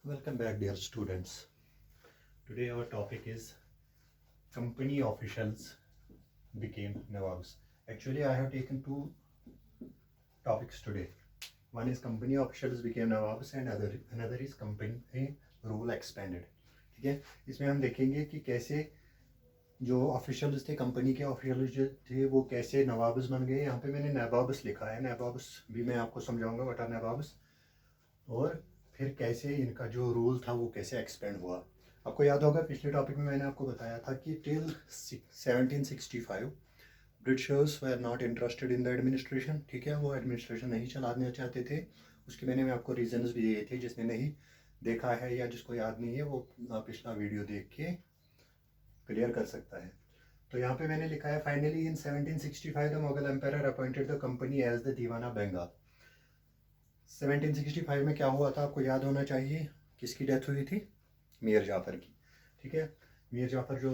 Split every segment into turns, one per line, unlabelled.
Welcome back, dear students. Today our topic is company officials became Nawabs. Actually, I have taken two topics today. One is company officials became Nawabs and another is company rule expanded. ठीक है, इसमें हम देखेंगे कि कैसे जो officials थे, company के ऑफिशियल्स जो थे, वो कैसे नवाब्स बन गए। यहाँ पे मैंने नवाब्स लिखा है, नवाब्स भी मैं आपको समझाऊंगा व्हाट आर नवाब्स, और फिर कैसे इनका जो रूल था वो कैसे एक्सपेंड हुआ। आपको याद होगा पिछले टॉपिक में मैंने आपको बताया था कि till 1765 Britishers were not interested in the administration. ठीक है, वो एडमिनिस्ट्रेशन नहीं चलाना चाहते थे। उसके मैंने आपको रीजंस भी दिए थे। जिसने नहीं देखा है या जिसको याद नहीं है वो पिछला वीडियो देख के क्लियर कर सकता है। तो यहाँ पे मैंने लिखा है, finally in 1765 the Mughal empire appointed the company as the diwan Bengal. 1765 में क्या हुआ था आपको याद होना चाहिए। किसकी डेथ हुई थी? मीर जाफ़र की। ठीक है, मीर जाफ़र जो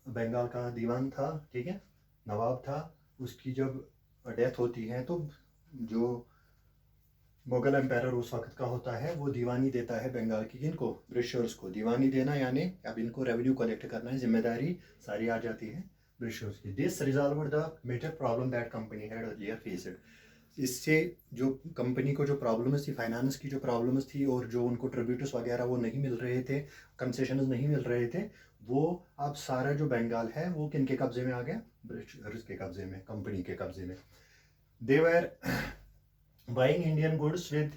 बंगाल का दीवान था, ठीक है, नवाब था, उसकी जब डेथ होती है तो जो मुगल एम्पायर उस वक्त का होता है वो दीवानी देता है बंगाल की, किनको? ब्रिटिशर्स को। दीवानी देना यानी अब इनको रेवेन्यू कलेक्ट करना है, जिम्मेदारी सारी आ जाती है ब्रिटिशर्स की। This resolve the major problem that company had earlier faced. इससे जो कंपनी को जो प्रॉब्लम्स थी, फाइनेंस की जो प्रॉब्लम्स थी, और जो उनको ट्रिब्यूट्स वगैरह वो नहीं मिल रहे थे, कंसेशंस नहीं मिल रहे थे, वो अब सारा जो बंगाल है वो किन के कब्जे में आ गया? ब्रिटिशर्स के कब्जे में, कंपनी के कब्जे में। They were buying Indian goods with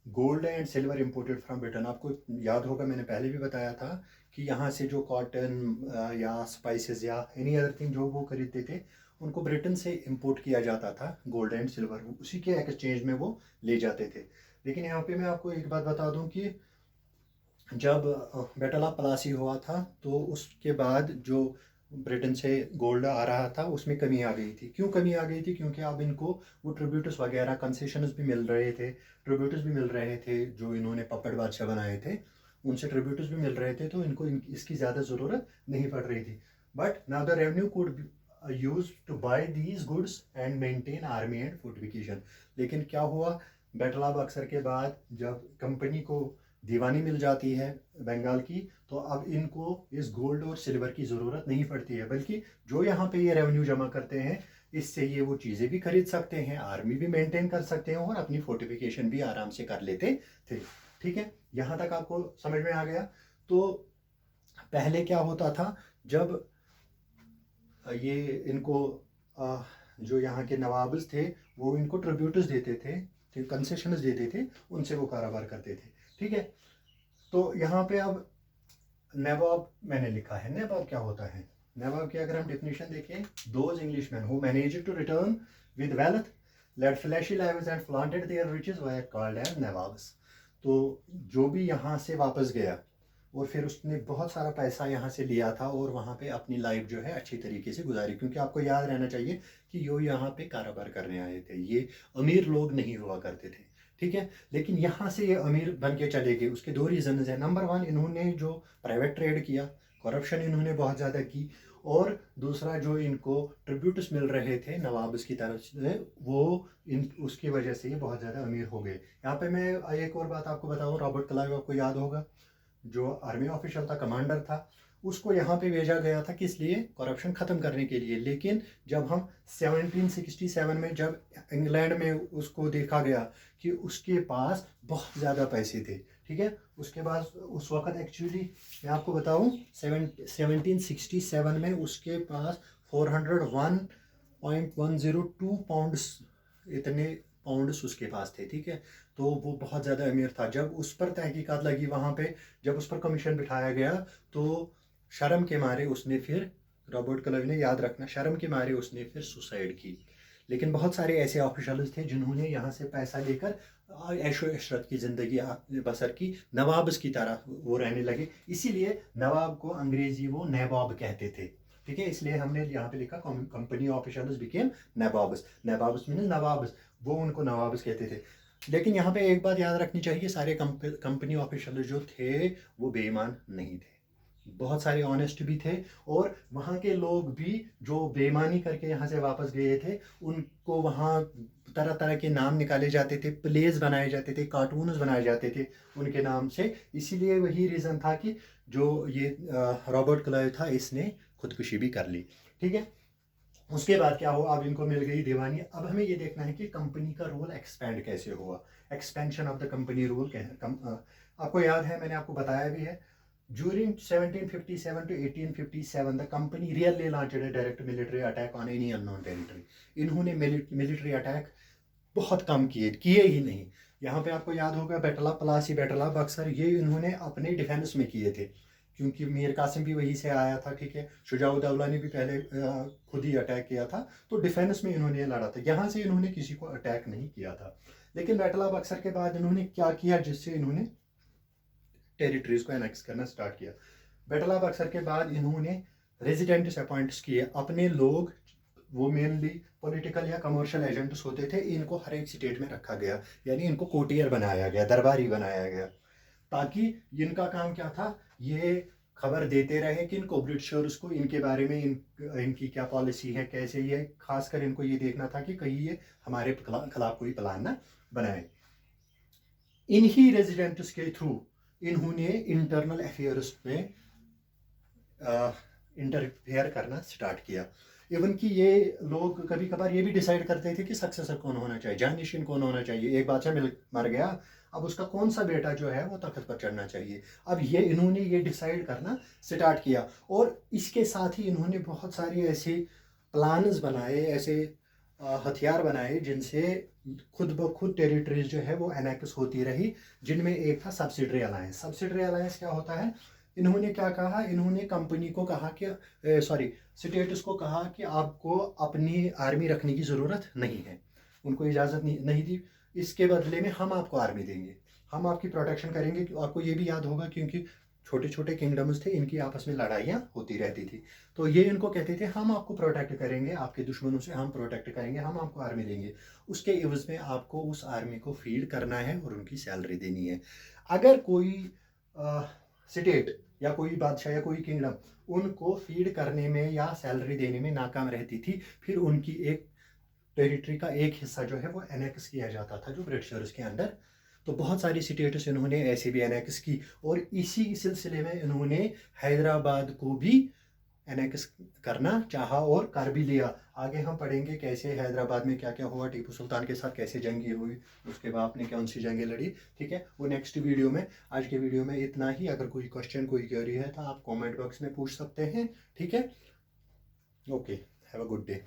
gold and silver imported from Britain. आपको याद होगा मैंने पहले भी बताया था कि यहाँ से जो कॉटन या स्पाइसेस या एनी अदर थिंग जो वो खरीदते थे, उनको ब्रिटेन से इंपोर्ट किया जाता था, गोल्ड एंड सिल्वर, उसी के एक्सचेंज में वो ले जाते थे। लेकिन यहाँ पे मैं आपको एक बात बता दूँ कि जब बैटल ऑफ प्लासी हुआ था तो उसके बाद जो ब्रिटेन से गोल्ड आ रहा था उसमें कमी आ गई थी। क्यों कमी आ गई थी? क्योंकि अब इनको वो ट्रिब्यूटस वगैरह, कंसेशंस भी मिल रहे थे, ट्रिब्यूटस भी मिल रहे थे, जो इन्होंने पपेट बादशाह बनाए थे उनसे ट्रिब्यूटस भी मिल रहे थे, तो इनको इसकी ज़्यादा ज़रूरत नहीं पड़ रही थी। But now the revenue could use to buy these goods and maintain army and fortification. लेकिन क्या हुआ, बैटल ऑफ बक्सर के बाद जब कंपनी को दीवानी मिल जाती है बंगाल की, तो अब इनको इस गोल्ड और सिल्वर की ज़रूरत नहीं पड़ती है, बल्कि जो यहाँ पे ये रेवेन्यू जमा करते हैं इससे ये वो चीज़ें भी खरीद सकते हैं, आर्मी भी मेंटेन कर सकते हैं और अपनी फोर्टिफिकेशन भी आराम से कर लेते थे। ठीक है, यहाँ तक आपको समझ में आ गया। तो पहले क्या होता था, जब ये इनको जो यहाँ के नवाब्स थे वो इनको ट्रिब्यूटस देते थे, कंसेशंस देते थे, उनसे वो कारोबार करते थे। ठीक है, तो यहाँ पे अब नवाब मैंने लिखा है। नवाब क्या होता है? नवाब की अगर हम डेफिनेशन देखें, those Englishman who manage to return with wealth, led flashy lives and flaunted their riches were called as nawabs. तो जो भी यहाँ से वापस गया और फिर उसने बहुत सारा पैसा यहाँ से लिया था और वहाँ पे अपनी लाइफ जो है अच्छी तरीके से गुजारी, क्योंकि आपको याद रहना चाहिए कि यो यहाँ पे कारोबार करने आए थे, ये अमीर लोग नहीं हुआ करते थे। ठीक है, लेकिन यहाँ से ये अमीर बन के चले गए। उसके दो रीजन हैं। नंबर वन, इन्होंने जो प्राइवेट ट्रेड किया, करप्शन इन्होंने बहुत ज़्यादा की, और दूसरा जो इनको ट्रिब्यूट्स मिल रहे थे नवाब्स की तरफ से, वो इन उसकी वजह से ये बहुत ज़्यादा अमीर हो गए। यहाँ पे मैं एक और बात आपको बताऊँ, रॉबर्ट क्लाइव आपको याद होगा, जो आर्मी ऑफिशियल था, कमांडर था, उसको यहाँ पे भेजा गया था किस लिए? करप्शन ख़त्म करने के लिए। लेकिन जब हम 1767 में जब इंग्लैंड में उसको देखा गया कि उसके पास बहुत ज़्यादा पैसे थे, ठीक है, उसके बाद उस वक्त एक्चुअली मैं आपको बताऊँ 1767 में उसके पास 401.102 पाउंड्स, इतने पाउंड्स उसके पास थे। ठीक है, तो वो बहुत ज़्यादा अमीर था। जब उस पर तहकीकात लगी वहाँ पे, जब उस पर कमीशन बिठाया गया, तो शर्म के मारे उसने फिर, रॉबर्ट क्लाइव ने, याद रखना, शर्म के मारे उसने फिर सुसाइड की। लेकिन बहुत सारे ऐसे ऑफिशियल्स थे जिन्होंने यहाँ से पैसा लेकर ऐशो इशरत की ज़िंदगी बसर की, नवाब्स की तरह वो रहने लगे। इसीलिए नवाब को अंग्रेजी वो नवाब कहते थे। ठीक है, इसलिए हमने यहाँ पे लिखा company officials became nawabs. Nawabs mean nawabs, वो उनको नवाब्स कहते थे। लेकिन यहाँ पे एक बात याद रखनी चाहिए, सारे कंपनी ऑफिशियल जो थे वो बेईमान नहीं थे। बहुत सारे ऑनेस्ट भी थे, और वहाँ के लोग भी जो बेईमानी करके यहाँ से वापस गए थे, उनको वहाँ तरह तरह के नाम निकाले जाते थे, प्लेस बनाए जाते थे, कार्टून्स बनाए जाते थे उनके नाम से। इसीलिए वही रीज़न था कि जो ये रॉबर्ट क्लाइव था, इसने खुदकुशी भी कर ली। ठीक है, उसके बाद क्या हुआ, अब इनको मिल गई दीवानी। अब हमें ये देखना है कि कंपनी का रोल एक्सपेंड कैसे हुआ, expansion of the company role. आपको याद है, मैंने आपको बताया भी है, during 1757 to 1857 the company really launched a direct military attack on any unknown territory. इन्होंने मिलिट्री अटैक बहुत कम किए ही नहीं। यहाँ पे आपको याद होगा battle of Plassey, battle of Buxar, ये इन्होंने अपने डिफेंस में किए थे, क्योंकि मीर कासिम भी वहीं से आया था। ठीक है, शुजाउद्दौला ने भी पहले खुद ही अटैक किया था, तो डिफेंस में इन्होंने लड़ा था, यहाँ से इन्होंने किसी को अटैक नहीं किया था। लेकिन बैटल ऑफ बक्सर के बाद इन्होंने क्या किया, जिससे इन्होंने टेरिटरीज को एनेक्स करना स्टार्ट किया। बैटल ऑफ बक्सर के बाद इन्होंने रेजिडेंट्स अपॉइंट्स किए, अपने लोग, वो मेनली पॉलिटिकल या कमर्शियल एजेंट्स होते थे, इनको हर एक स्टेट में रखा गया, यानी इनको कोटियर बनाया गया, दरबारी बनाया गया, ताकि इनका काम क्या था, ये खबर देते रहे कि इनको ब्रिटिशर्स को इनके बारे में, इनकी क्या पॉलिसी है, कैसे ये, खासकर इनको ये देखना था कि कहीं ये हमारे खिलाफ कोई प्लान ना बनाए। इन्हीं रेजिडेंट्स के थ्रू इन्होंने इंटरनल अफेयर्स में इंटरफेयर करना स्टार्ट किया। इवन कि ये लोग कभी कभार ये भी डिसाइड करते थे कि सक्सेसर कौन होना चाहिए, जाननिशीन कौन होना चाहिए। एक बादशाह मर गया, अब उसका कौन सा बेटा जो है वो तख्त पर चढ़ना चाहिए। अब ये इन्होंने ये डिसाइड करना स्टार्ट किया, और इसके साथ ही इन्होंने बहुत सारे ऐसे प्लान्स बनाए, ऐसे हथियार बनाए, जिनसे खुद ब खुद टेरिटरीज जो है वो एनेक्स होती रही, जिनमें एक था सब्सिडरी अलायंस। सब्सिडरी अलायंस क्या होता है, इन्होंने क्या कहा, इन्होंने कंपनी को कहा कि सॉरी स्टेट्स को कहा कि आपको अपनी आर्मी रखने की ज़रूरत नहीं है, उनको इजाज़त नहीं दी। इसके बदले में हम आपको आर्मी देंगे, हम आपकी प्रोटेक्शन करेंगे। आपको ये भी याद होगा, क्योंकि छोटे छोटे किंगडम्स थे, इनकी आपस में लड़ाइयाँ होती रहती थी, तो ये इनको कहते थे हम आपको प्रोटेक्ट करेंगे, आपके दुश्मनों से हम प्रोटेक्ट करेंगे, हम आपको आर्मी देंगे, उसके एवज में आपको उस आर्मी को फीड करना है और उनकी सैलरी देनी है। अगर कोई स्टेट या कोई बादशाह या कोई किंगडम उनको फीड करने में या सैलरी देने में नाकाम रहती थी, फिर उनकी एक टेरिटरी का एक हिस्सा जो है वो एनेक्स किया जाता था, जो ब्रिटिशर्स के अंडर। तो बहुत सारी स्टेट्स इन्होंने ऐसे भी एनेक्स की, और इसी सिलसिले में इन्होंने हैदराबाद को भी एनेक्स करना चाहा और कर भी लिया। आगे हम पढ़ेंगे कैसे हैदराबाद में क्या क्या हुआ, टीपू सुल्तान के साथ कैसे जंगी हुई, उसके बाद आपने कौन सी जंगें लड़ी। ठीक है, वो नेक्स्ट वीडियो में। आज के वीडियो में इतना ही। अगर कोई क्वेश्चन, कोई क्वेरी है तो आप कमेंट बॉक्स में पूछ सकते हैं। ठीक है, okay, have a good day.